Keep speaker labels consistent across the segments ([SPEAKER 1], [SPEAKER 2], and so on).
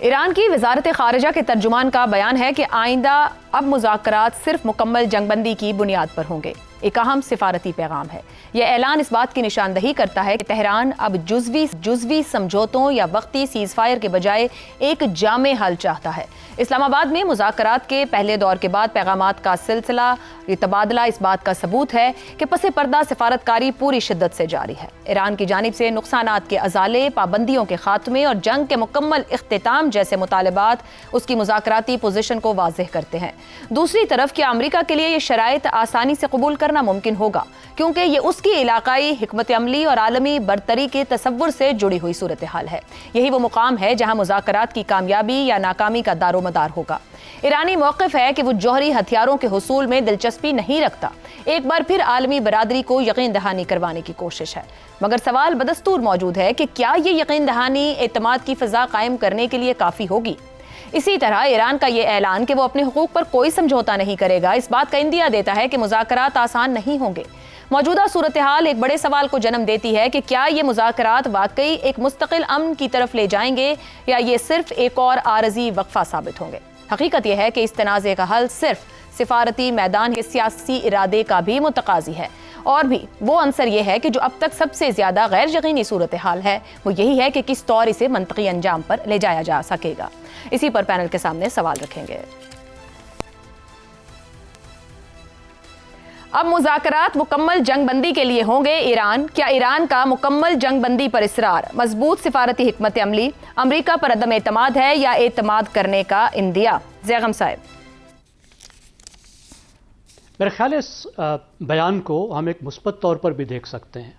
[SPEAKER 1] ایران کی وزارت خارجہ کے ترجمان کا بیان ہے کہ آئندہ اب مذاکرات صرف مکمل جنگ بندی کی بنیاد پر ہوں گے۔ ایک اہم سفارتی پیغام ہے۔ یہ اعلان اس بات کی نشاندہی کرتا ہے کہ تہران اب جزوی سمجھوتوں یا وقتی سیز فائر کے بجائے ایک جامع حل چاہتا ہے۔ اسلام آباد میں مذاکرات کے پہلے دور کے بعد پیغامات کا سلسلہ یہ تبادلہ اس بات کا ثبوت ہے کہ پس پردہ سفارتکاری پوری شدت سے جاری ہے۔ ایران کی جانب سے نقصانات کے ازالے، پابندیوں کے خاتمے اور جنگ کے مکمل اختتام جیسے مطالبات اس کی مذاکراتی پوزیشن کو واضح کرتے ہیں۔ دوسری طرف کیا امریکہ کے لیے یہ شرائط آسانی سے قبول کرنا ممکن ہوگا، کیونکہ یہ اس کی علاقائی حکمت عملی اور عالمی برتری کے تصور سے جڑی ہوئی صورتحال ہے۔ یہی وہ مقام ہے جہاں مذاکرات کی کامیابی یا ناکامی کا دار و مدار ہوگا۔ ایرانی موقف ہے کہ وہ جوہری ہتھیاروں کے حصول میں دلچسپی نہیں رکھتا، ایک بار پھر عالمی برادری کو یقین دہانی کروانے کی کوشش ہے، مگر سوال بدستور موجود ہے کہ کیا یہ یقین دہانی اعتماد کی فضا قائم کرنے کے لیے کافی ہوگی؟ اسی طرح ایران کا یہ اعلان کہ وہ اپنے حقوق پر کوئی سمجھوتا نہیں کرے گا اس بات کا اندیا دیتا ہے کہ مذاکرات آسان نہیں ہوں گے۔ موجودہ صورتحال ایک بڑے سوال کو جنم دیتی ہے کہ کیا یہ مذاکرات واقعی ایک مستقل امن کی طرف لے جائیں گے یا یہ صرف ایک اور عارضی وقفہ ثابت ہوں گے۔ حقیقت یہ ہے کہ اس تنازع کا حل صرف سفارتی میدان کے سیاسی ارادے کا بھی متقاضی ہے، اور بھی وہ عنصر یہ ہے کہ جو اب تک سب سے زیادہ غیر یقینی صورتحال ہے وہ یہی ہے کہ کس طور اسے منطقی انجام پر لے جایا جا سکے گا۔ اسی پر پینل کے سامنے سوال رکھیں گے۔ اب مذاکرات مکمل جنگ بندی کے لیے ہوں گے ایران؟ کیا ایران کا مکمل جنگ بندی پر اصرار مضبوط سفارتی حکمت عملی امریکہ پر عدم اعتماد ہے یا اعتماد کرنے کا اندیا؟ زیغم صاحب،
[SPEAKER 2] میرے خیال ہے اس بیان کو ہم ایک مثبت طور پر بھی دیکھ سکتے ہیں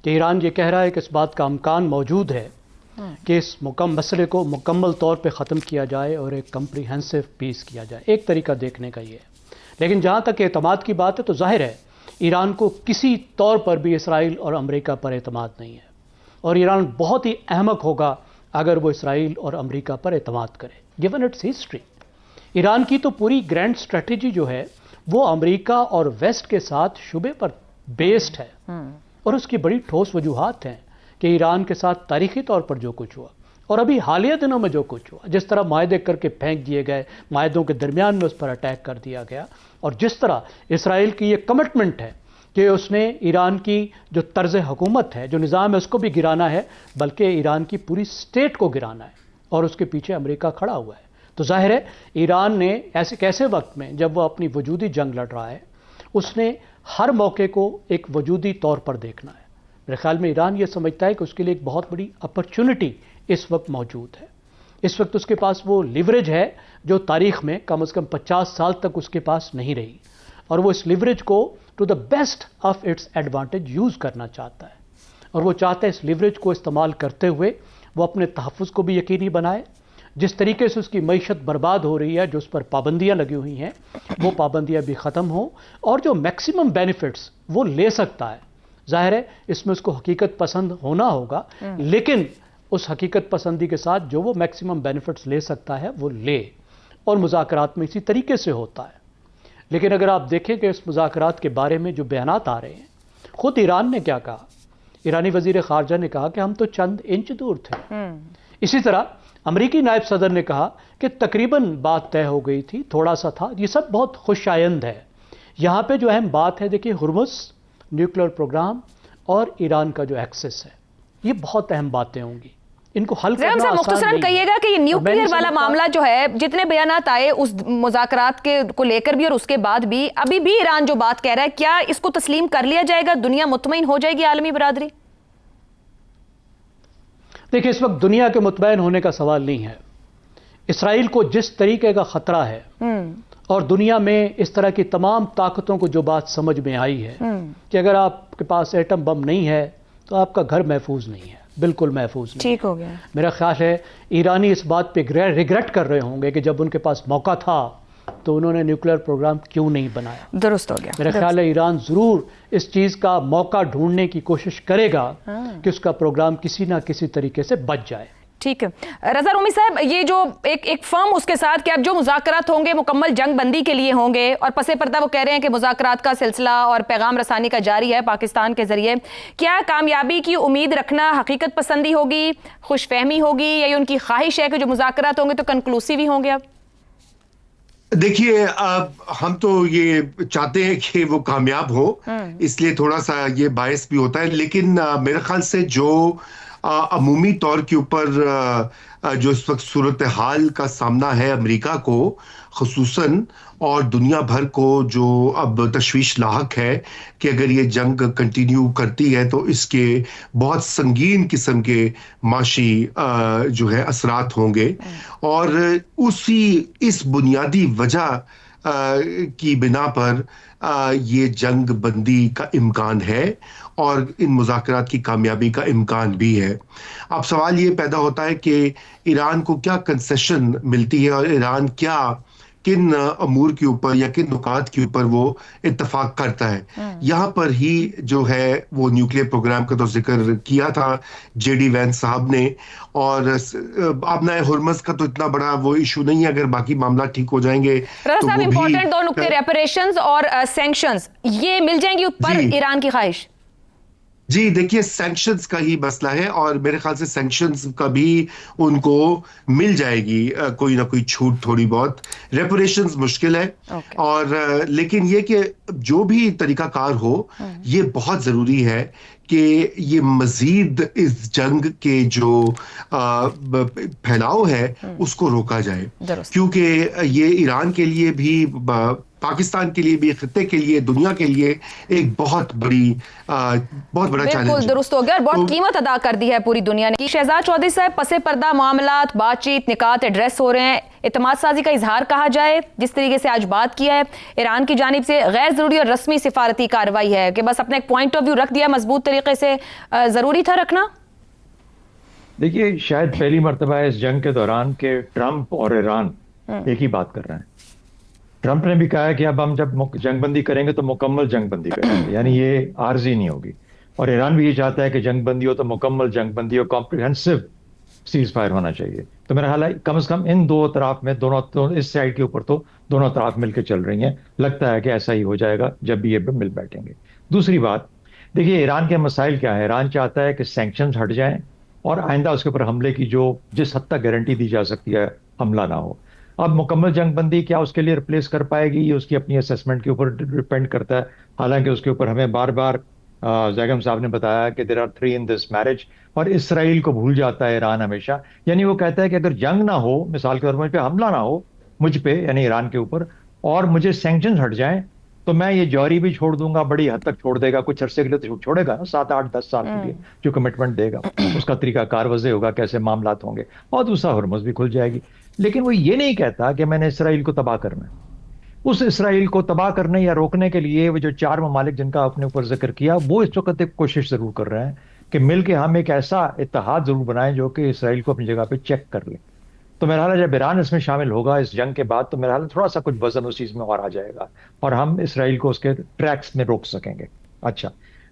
[SPEAKER 2] کہ ایران یہ کہہ رہا ہے کہ اس بات کا امکان موجود ہے کہ اس مسئلے کو مکمل طور پہ ختم کیا جائے اور ایک کمپریہنسو پیس کیا جائے۔ ایک طریقہ دیکھنے کا یہ ہے، لیکن جہاں تک اعتماد کی بات ہے تو ظاہر ہے ایران کو کسی طور پر بھی اسرائیل اور امریکہ پر اعتماد نہیں ہے، اور ایران بہت ہی احمق ہوگا اگر وہ اسرائیل اور امریکہ پر اعتماد کرے۔ گیون اٹس ہسٹری، ایران کی تو پوری گرینڈ اسٹریٹجی جو ہے وہ امریکہ اور ویسٹ کے ساتھ شبے پر بیسڈ ہے، اور اس کی بڑی ٹھوس وجوہات ہیں کہ ایران کے ساتھ تاریخی طور پر جو کچھ ہوا اور ابھی حالیہ دنوں میں جو کچھ ہوا، جس طرح معاہدے کر کے پھینک دیے گئے، معاہدوں کے درمیان میں اس پر اٹیک کر دیا گیا، اور جس طرح اسرائیل کی یہ کمٹمنٹ ہے کہ اس نے ایران کی جو طرز حکومت ہے، جو نظام ہے، اس کو بھی گرانا ہے، بلکہ ایران کی پوری سٹیٹ کو گرانا ہے، اور اس کے پیچھے امریکہ کھڑا ہوا ہے۔ تو ظاہر ہے ایران نے ایسے وقت میں جب وہ اپنی وجودی جنگ لڑ رہا ہے، اس نے ہر موقع کو ایک وجودی طور پر دیکھنا ہے۔ میرے خیال میں ایران یہ سمجھتا ہے کہ اس کے لیے ایک بہت بڑی اپرچونٹی اس وقت موجود ہے۔ اس وقت اس کے پاس وہ لیوریج ہے جو تاریخ میں کم از کم 50 سال تک اس کے پاس نہیں رہی، اور وہ اس لیوریج کو to the best of its advantage use کرنا چاہتا ہے، اور وہ چاہتا ہے اس لیوریج کو استعمال کرتے ہوئے وہ اپنے تحفظ کو بھی یقینی بنائے۔ جس طریقے سے اس کی معیشت برباد ہو رہی ہے، جو اس پر پابندیاں لگی ہوئی ہیں، وہ پابندیاں بھی ختم ہوں، اور جو میکسیمم بینیفٹس وہ لے سکتا ہے۔ ظاہر ہے اس میں اس کو حقیقت پسند ہونا ہوگا، لیکن اس حقیقت پسندی کے ساتھ جو وہ میکسیمم بینیفٹس لے سکتا ہے وہ لے، اور مذاکرات میں اسی طریقے سے ہوتا ہے۔ لیکن اگر آپ دیکھیں کہ اس مذاکرات کے بارے میں جو بیانات آ رہے ہیں، خود ایران نے کیا کہا؟ ایرانی وزیر خارجہ نے کہا کہ ہم تو چند انچ دور تھے۔ اسی طرح امریکی نائب صدر نے کہا کہ تقریباً بات طے ہو گئی تھی، تھوڑا سا تھا۔ یہ سب بہت خوش آئند ہے۔ یہاں پہ جو اہم بات ہے، دیکھیے، ہرمز نیوکلیر پروگرام اور ایران کا جو ایکسس ہے، یہ بہت اہم باتیں ہوں گی، ان کو حل کرنا آسان نہیں ہے۔
[SPEAKER 1] مختصراً کہیے گا کہ یہ نیوکلیر والا معاملہ جو ہے، جتنے بیانات آئے اس مذاکرات کے کو لے کر بھی اور اس کے بعد بھی، ابھی بھی ایران جو بات کہہ رہا ہے، کیا اس کو تسلیم کر لیا جائے گا؟ دنیا مطمئن ہو جائے گی، عالمی برادری؟
[SPEAKER 2] دیکھیں، اس وقت دنیا کے مطمئن ہونے کا سوال نہیں ہے۔ اسرائیل کو جس طریقے کا خطرہ ہے، اور دنیا میں اس طرح کی تمام طاقتوں کو جو بات سمجھ میں آئی ہے کہ اگر آپ کے پاس ایٹم بم نہیں ہے تو آپ کا گھر محفوظ نہیں ہے، بالکل محفوظ نہیں۔
[SPEAKER 1] ٹھیک ہو گیا۔
[SPEAKER 2] میرا خیال ہے ایرانی اس بات پہ ریگریٹ کر رہے ہوں گے کہ جب ان کے پاس موقع تھا تو انہوں نے نیوکلیر پروگرام کیوں نہیں بنایا۔
[SPEAKER 1] درست ہو گیا۔
[SPEAKER 2] میرا خیال ہے ایران ضرور اس چیز کا موقع ڈھونڈنے کی کوشش کرے گا کہ اس کا پروگرام کسی نہ کسی طریقے سے بچ جائے۔
[SPEAKER 1] ٹھیک ہے رضا رومی صاحب، یہ جو ایک فرم اس کے ساتھ کہ اب جو مذاکرات ہوں گے مکمل جنگ بندی کے لیے ہوں گے، اور پس پردہ وہ کہہ رہے ہیں کہ مذاکرات کا سلسلہ اور پیغام رسانی کا جاری ہے پاکستان کے ذریعے، کیا کامیابی کی امید رکھنا حقیقت پسندی ہوگی، خوش فہمی ہوگی، یا یہ ان کی خواہش ہے کہ جو مذاکرات ہوں گے تو کنکلوسیو ہی ہوں گے؟ اب
[SPEAKER 3] دیکھیے ہم تو یہ چاہتے ہیں کہ وہ کامیاب ہو، اس لیے تھوڑا سا یہ باعث بھی ہوتا ہے، لیکن میرے خیال سے جو عمومی طور کے اوپر جو اس وقت صورتحال کا سامنا ہے امریکہ کو خصوصاً اور دنیا بھر کو، جو اب تشویش لاحق ہے کہ اگر یہ جنگ کنٹینیو کرتی ہے تو اس کے بہت سنگین قسم کے معاشی جو ہے اثرات ہوں گے، اور اس بنیادی وجہ کی بنا پر یہ جنگ بندی کا امکان ہے اور ان مذاکرات کی کامیابی کا امکان بھی ہے۔ اب سوال یہ پیدا ہوتا ہے کہ ایران کو کیا کنسیشن ملتی ہے اور ایران کن امور کے اوپر یا کن نکات کے اوپر وہ اتفاق کرتا ہے۔ یہاں پر ہی جو ہے وہ نیوکلیئر پروگرام کا تو ذکر کیا تھا جے ڈی وینس صاحب نے، اور آبنائے ہرمز کا تو اتنا بڑا وہ ایشو نہیں ہے، اگر باقی معاملات ٹھیک ہو جائیں گے تو وہ بھی
[SPEAKER 1] امپورٹنٹ دو نکتے، ریپریشنز اور سینکشنز، یہ مل جائیں گی اوپر ایران کی خواہش؟
[SPEAKER 3] جی دیکھیے سینکشنز کا ہی مسئلہ ہے، اور میرے خیال سے سینکشنز کا بھی ان کو مل جائے گی کوئی نہ کوئی چھوٹ تھوڑی بہت۔ ریپریشنز مشکل ہے، اور لیکن یہ کہ جو بھی طریقہ کار ہو یہ بہت ضروری ہے کہ یہ مزید اس جنگ کے جو پھیلاؤ ہے اس کو روکا جائے، کیونکہ یہ ایران کے لیے بھی، پاکستان کے لیے بھی، خطے کے لیے، دنیا کے لیے ایک بہت بڑا چیلنج ہے۔
[SPEAKER 1] بالکل درست ہو گیا، اور بہت قیمت ادا کر دی ہے پوری دنیا نے۔ شہزاد چودھری صاحب، پس پردہ معاملات، بات چیت، نکات ایڈریس ہو رہے ہیں، اعتماد سازی کا اظہار کہا جائے، جس طریقے سے آج بات کیا ہے ایران کی جانب سے، غیر ضروری اور رسمی سفارتی کارروائی ہے کہ بس اپنا ایک پوائنٹ آف ویو رکھ دیا مضبوط طریقے سے، ضروری تھا رکھنا؟
[SPEAKER 4] دیکھیے شاید پہلی مرتبہ اس جنگ کے دوران کہ ٹرمپ اور ایران ایک ہی بات کر رہے ہیں۔ ٹرمپ نے بھی کہا ہے کہ اب ہم جب جنگ بندی کریں گے تو مکمل جنگ بندی کریں گے، یعنی یہ عارضی نہیں ہوگی، اور ایران بھی یہ چاہتا ہے کہ جنگ بندی ہو تو مکمل جنگ بندی اور کمپریہنسو سیز فائر ہونا چاہیے۔ تو میرا خیال ہے کم از کم ان دو اطراف میں، دونوں اس سائڈ کے اوپر تو دونوں اطراف مل کے چل رہی ہیں، لگتا ہے کہ ایسا ہی ہو جائے گا جب بھی یہ مل بیٹھیں گے۔ دوسری بات دیکھیے ایران کے مسائل کیا ہے، ایران چاہتا ہے کہ سینکشنز ہٹ جائیں اور آئندہ اس کے اوپر حملے کی جس حد تک گارنٹی دی جا سکتی ہے حملہ نہ ہو۔ اب مکمل جنگ بندی کیا اس کے لیے ریپلیس کر پائے گی، یہ اس کی اپنی اسیسمنٹ کے اوپر ڈیپینڈ کرتا ہے، حالانکہ اس کے اوپر ہمیں بار بار زیگم صاحب نے بتایا کہ there are 3 in this marriage, اور اسرائیل کو بھول جاتا ہے ایران ہمیشہ، یعنی وہ کہتا ہے کہ اگر جنگ نہ ہو، مثال کے طور پر مجھ پہ حملہ نہ ہو، مجھ پہ یعنی ایران کے اوپر، اور مجھے سینکشنز ہٹ جائیں تو میں یہ جوہری بھی چھوڑ دوں گا، بڑی حد تک چھوڑ دے گا، کچھ عرصے کے لیے تو چھوڑے گا، 7 8 10 سال کے لیے جو کمٹمنٹ دے گا، اس کا طریقہ کار واضح ہوگا کیسے معاملات ہوں گے، اور دوسرا ہرمز بھی کھل جائے گی۔ لیکن وہ یہ نہیں کہتا کہ میں نے اسرائیل کو تباہ کرنا ہے۔ اس اسرائیل کو تباہ کرنے یا روکنے کے لیے وہ جو 4 ممالک جن کا اپنے اوپر ذکر کیا، وہ اس وقت ایک کوشش ضرور کر رہے ہیں کہ مل کے ہم ایک ایسا اتحاد ضرور بنائیں جو کہ اسرائیل کو اپنی جگہ پہ چیک کر لیں۔ تو میرا حال ہے جب ایران اس میں شامل ہوگا اس جنگ کے بعد، تو میرا حال تھوڑا سا کچھ وزن اس چیز میں اور آ جائے گا، اور ہم اسرائیل کو اس کے ٹریکس میں روک سکیں گے۔ اچھا،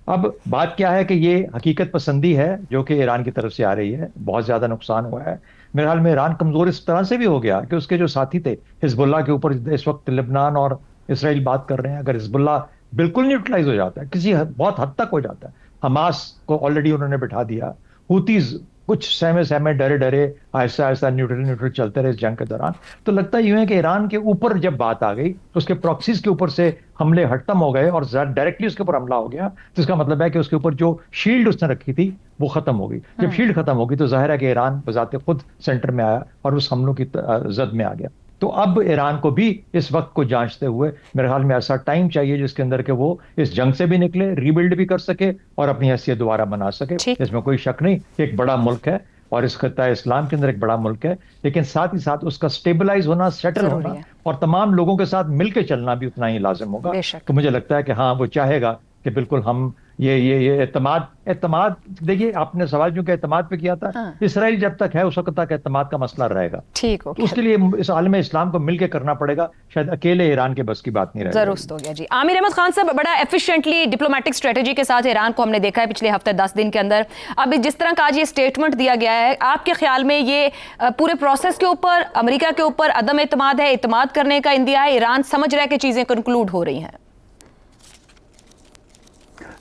[SPEAKER 4] اب بات کیا ہے کہ یہ حقیقت پسندی ہے جو کہ ایران کی طرف سے آ رہی ہے، بہت زیادہ نقصان ہوا ہے۔ میرے حال میں ایران کمزور اس طرح سے بھی ہو گیا کہ اس کے جو ساتھی تھے حزب اللہ کے اوپر، اس وقت لبنان اور اسرائیل بات کر رہے ہیں، اگر حزب اللہ بالکل نیوٹرلائز ہو جاتا ہے، کسی بہت حد تک ہو جاتا ہے، حماس کو آلریڈی انہوں نے بٹھا دیا، ہوتیز کچھ سہمے ڈرے آہستہ آہستہ نیوٹرل چلتے رہے اس جنگ کے دوران، تو لگتا یوں ہے کہ ایران کے اوپر جب بات آ گئی، اس کے پراکسیز کے اوپر سے حملے ختم ہو گئے اور ڈائریکٹلی اس کے اوپر حملہ ہو گیا، تو اس کا مطلب ہے کہ اس کے اوپر جو شیلڈ اس نے رکھی تھی وہ ختم ہو گئی۔ جب شیلڈ ختم ہوگی تو ظاہر ہے کہ ایران بذات خود سینٹر میں آیا اور اس حملوں کی زد میں آ گیا۔ تو اب ایران کو بھی اس وقت کو جانچتے ہوئے میرے خیال میں ایسا ٹائم چاہیے جس کے اندر کہ وہ اس جنگ سے بھی نکلے، ری بلڈ بھی کر سکے اور اپنی حیثیت دوبارہ بنا سکے۔ اس میں کوئی شک نہیں، ایک بڑا ملک ہے اور اس خطہ اسلام کے اندر ایک بڑا ملک ہے، لیکن ساتھ ہی ساتھ اس کا سٹیبلائز ہونا، سیٹل ہونا اور تمام لوگوں کے ساتھ مل کے چلنا بھی اتنا ہی لازم ہوگا۔ تو مجھے لگتا ہے کہ ہاں وہ چاہے گا کہ بالکل ہم یہ اعتماد دیکھیے آپ نے سوال چونکہ اعتماد پہ کیا تھا، اسرائیل جب تک ہے اس وقت تک اعتماد کا مسئلہ رہے گا.
[SPEAKER 1] ٹھیک ہو
[SPEAKER 4] اس کے لیے اس عالم اسلام کو مل کے کرنا پڑے گا، شاید اکیلے ایران کے بس کی بات نہیں رہے گی.
[SPEAKER 1] درست ہو گیا جی. عامر احمد خان صاحب، بڑا ایفیشینٹلی ڈپلومیٹک اسٹریٹجی کے ساتھ ایران کو ہم نے دیکھا ہے پچھلے ہفتے 10 دن کے اندر. اب جس طرح کا آج یہ اسٹیٹمنٹ دیا گیا ہے، آپ کے خیال میں یہ پورے پروسیس کے اوپر امریکہ کے اوپر عدم اعتماد ہے، اعتماد کرنے کا اندیا ہے؟ ایران سمجھ رہا ہے کہ چیزیں کنکلوڈ ہو رہی ہیں.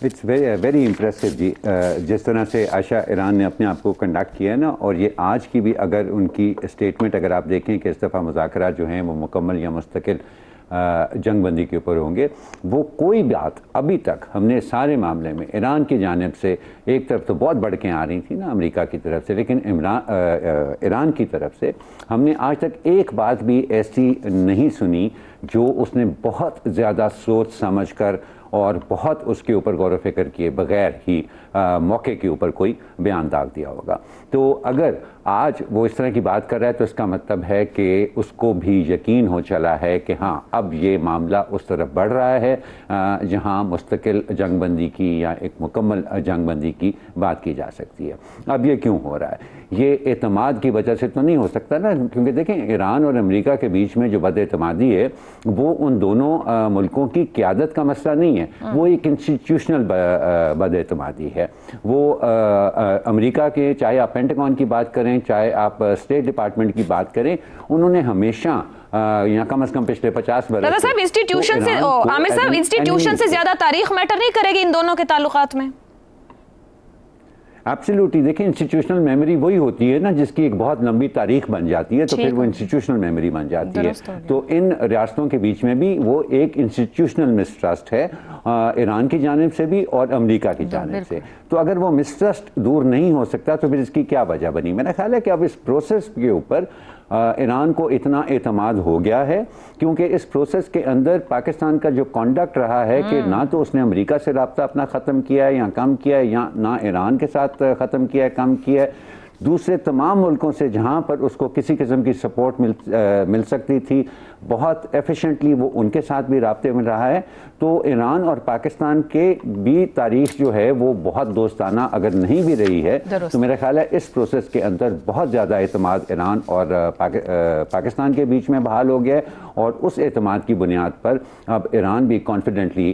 [SPEAKER 5] اٹس ویری امپریسو جی. جس طرح سے عائشہ ایران نے اپنے آپ کو کنڈکٹ کیا ہے نا، اور یہ آج کی بھی اگر ان کی اسٹیٹمنٹ اگر آپ دیکھیں کہ اس دفعہ مذاکرات جو ہیں وہ مکمل یا مستقل جنگ بندی کے اوپر ہوں گے، وہ کوئی بات ابھی تک ہم نے سارے معاملے میں ایران کی جانب سے ایک طرف تو بہت بڑھکیں آ رہی تھیں نا امریکہ کی طرف سے، لیکن ایران کی طرف سے ہم نے آج تک ایک بات بھی ایسی نہیں سنی جو اس نے بہت زیادہ سوچ سمجھ کر اور بہت اس کے اوپر غور و فکر کیے بغیر ہی موقع کے اوپر کوئی بیان داغ دیا ہوگا. تو اگر آج وہ اس طرح کی بات کر رہا ہے تو اس کا مطلب ہے کہ اس کو بھی یقین ہو چلا ہے کہ ہاں اب یہ معاملہ اس طرف بڑھ رہا ہے جہاں مستقل جنگ بندی کی یا ایک مکمل جنگ بندی کی بات کی جا سکتی ہے. اب یہ کیوں ہو رہا ہے؟ یہ اعتماد کی وجہ سے تو نہیں ہو سکتا نا، کیونکہ دیکھیں ایران اور امریکہ کے بیچ میں جو بد اعتمادی ہے وہ ان دونوں ملکوں کی قیادت کا مسئلہ نہیں ہے، وہ ایک انسٹیٹیوشنل بد اعتمادی ہے. وہ امریکہ کے، چاہے آپ پینٹاگون کی بات کریں چاہے آپ اسٹیٹ ڈپارٹمنٹ کی بات کریں، انہوں نے ہمیشہ یا کم از کم پچھلے 50 برس
[SPEAKER 1] دادا صاحب انسٹیٹیوشن سے، عامر صاحب انسٹیٹیوشن سے زیادہ تاریخ میٹر نہیں کرے گی ان دونوں کے تعلقات میں؟
[SPEAKER 5] ایبسلیوٹلی. دیکھیں انسٹیٹیوشنل میموری وہی ہوتی ہے نا جس کی ایک بہت لمبی تاریخ بن جاتی ہے، تو پھر وہ انسٹیٹیوشنل میموری بن جاتی ہے. تو ان ریاستوں کے بیچ میں بھی وہ ایک انسٹیٹیوشنل مسٹرسٹ ہے ایران کی جانب سے بھی اور امریکہ کی جانب سے. تو اگر وہ مسٹرسٹ دور نہیں ہو سکتا تو پھر اس کی کیا وجہ بنی؟ میرا خیال ہے کہ اب اس پروسیس کے اوپر ایران کو اتنا اعتماد ہو گیا ہے کیونکہ اس پروسیس کے اندر پاکستان کا جو کانڈکٹ رہا ہے کہ نہ تو اس نے امریکہ سے رابطہ اپنا ختم کیا ہے یا کم کیا ہے، یا نہ ایران کے ساتھ ختم کیا ہے کم کیا ہے، دوسرے تمام ملکوں سے جہاں پر اس کو کسی قسم کی سپورٹ مل سکتی تھی بہت ایفیشینٹلی وہ ان کے ساتھ بھی رابطے میں رہا ہے. تو ایران اور پاکستان کے بھی تاریخ جو ہے وہ بہت دوستانہ اگر نہیں بھی رہی ہے تو میرا خیال ہے اس پروسیس کے اندر بہت زیادہ اعتماد ایران اور پاکستان کے بیچ میں بحال ہو گیا ہے، اور اس اعتماد کی بنیاد پر اب ایران بھی کانفیڈنٹلی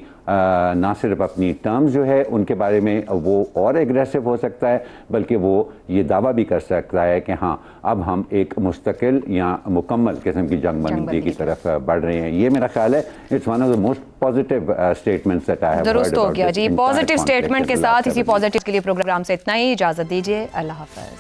[SPEAKER 5] نہ صرف اپنی ٹرمز جو ہے ان کے بارے میں وہ اور ایگریسو ہو سکتا ہے، بلکہ وہ یہ دعویٰ بھی کر سکتا ہے کہ ہاں اب ہم ایک مستقل یا مکمل قسم کی جنگ بندی کی طرف بڑھ رہے ہیں. یہ میرا خیال ہے it's one of the most positive statements that I have heard.
[SPEAKER 1] درست ہو گیا جی. پازیٹیو اسٹیٹمنٹ کے ساتھ اسی پازیٹیو کے لیے پروگرام سے اتنا ہی. اجازت دیجیے. اللہ حافظ.